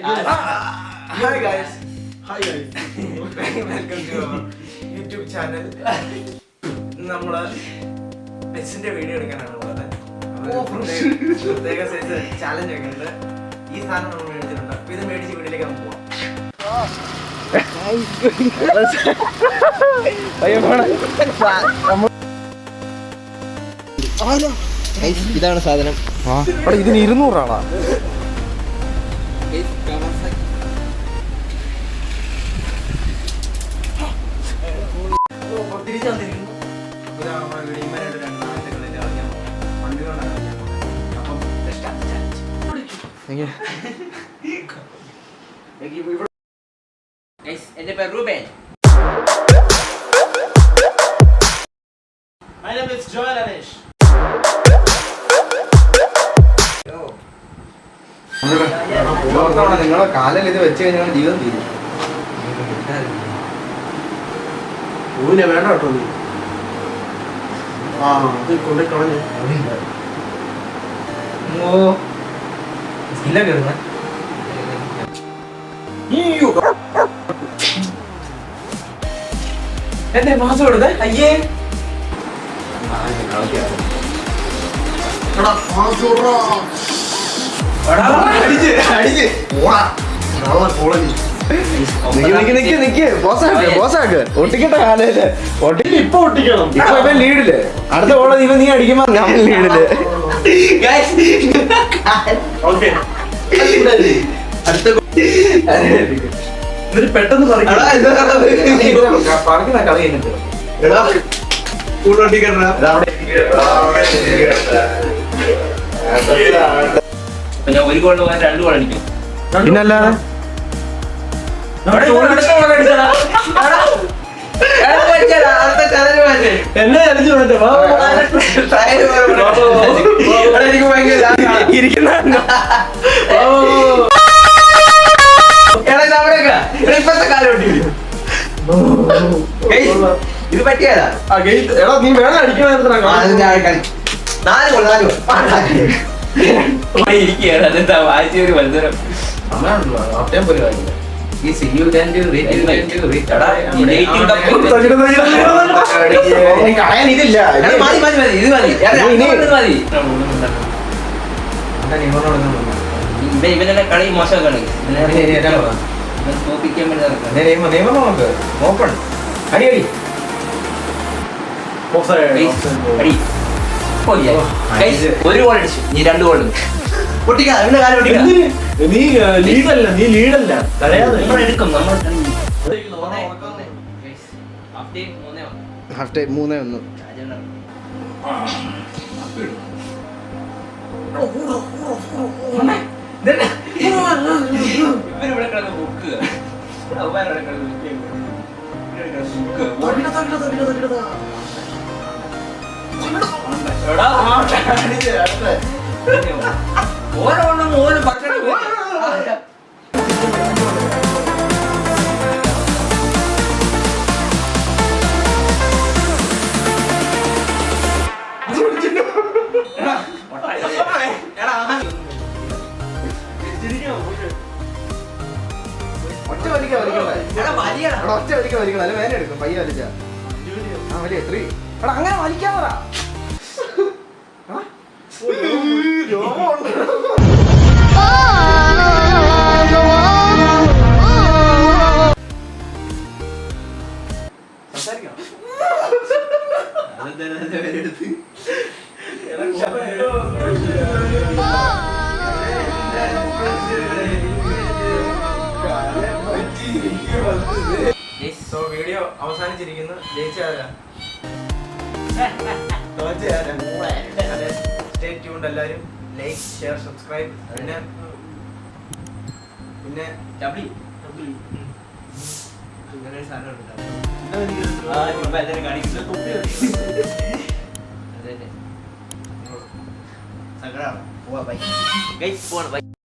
Hi guys. Welcome to our YouTube channel. നമ്മള് പെറ്റ്സിന്റെ video എടുക്കാനാണ് ഉള്ളത്. പ്രത്യേക സൈസ് ചാലഞ്ച് ഒക്കെ ഉണ്ട്. ഈ സാധനം നമ്മൾ മേടിച്ചിട്ടുണ്ട്. അപ്പോൾ ഇത് മേടിച്ച് വീട്ടിലേക്ക് നമുക്ക് പോവാം. ഇതാണ് സാധനം. ഇതിന് 200 ആളാ. തിരിച്ചു വന്നിരിക്കുന്നു. എന്റെ പേര് Reuben. My name is Joel Anish. നിങ്ങളെ കാലിൽ ഇത് വെച്ച് കഴിഞ്ഞാൽ ജീവിതം തീരും. ഊനെ വേണ്ട കേട്ടോ നീ. അത് കൊണ്ട് കളഞ്ഞ് എന്റെ മാസം എടുത്ത് അയ്യേ ഒട്ടിക്കട്ടെ കാലല്ലേ ഇപ്പൊ ഒട്ടിക്കണം. ഇപ്പൊ ഇവൻ ലീഡില്. അടുത്ത ഓളം ഇവൻ നീ അടിക്കുമ്പോ നമ്മൾ ലീഡില്. ഓക്കെ എന്നിട്ട് പെട്ടെന്ന് പറയുന്ന കളി കഴിഞ്ഞിട്ട് ഒരു ഗോൾ 2 ഗോൾ അടിക്കും. പിന്നല്ലാതെ എന്നെ അടിച്ചു ഇപ്പത്തെ കാലം ഇത് പറ്റിയതാ. എടാ നീ വേണം അടിക്കണ 4 ഗോൾ ഇരിക്കുകയാണ്. അതെന്താ വായിച്ച ഒരു മത്സരം. ഈ സിയു ഇതില്ല ഇത് മതി. ഇവനെ കളി മോശം കളി തോപ്പിക്കാൻ വേണ്ടി നോക്കണം. അടി അടി ഒരു ഗോൾ അടിച്ചു. നീ 2 ഗോൾ പൊട്ടിക്കാ. നീ ലീഡല്ല, നീ ലീഡല്ല. എടുക്കും നമ്മൾ. Half time 3-1. ഇവരിവിടെ കിടന്ന് ബുക്കുക. ഓരോ ഭക്ഷണം ഒറ്റ വലിക്ക വലിക്കണം. അല്ല വേന എടുക്കും. പയ്യ വലിച്ച വലിയ 3. എടാ അങ്ങനെ വലിക്കാൻ പറ. വീഡിയോ അവസാനിച്ചിരിക്കുന്നു. ജയിച്ചാരാ? സ്റ്റേ ട്യൂൺഡ് എല്ലാവരും. Like, share, subscribe. പിന്നെ ഇങ്ങനെ ഒരു സാധനം ഉണ്ട്. സങ്കടമാണ്. പോവാ ബൈ.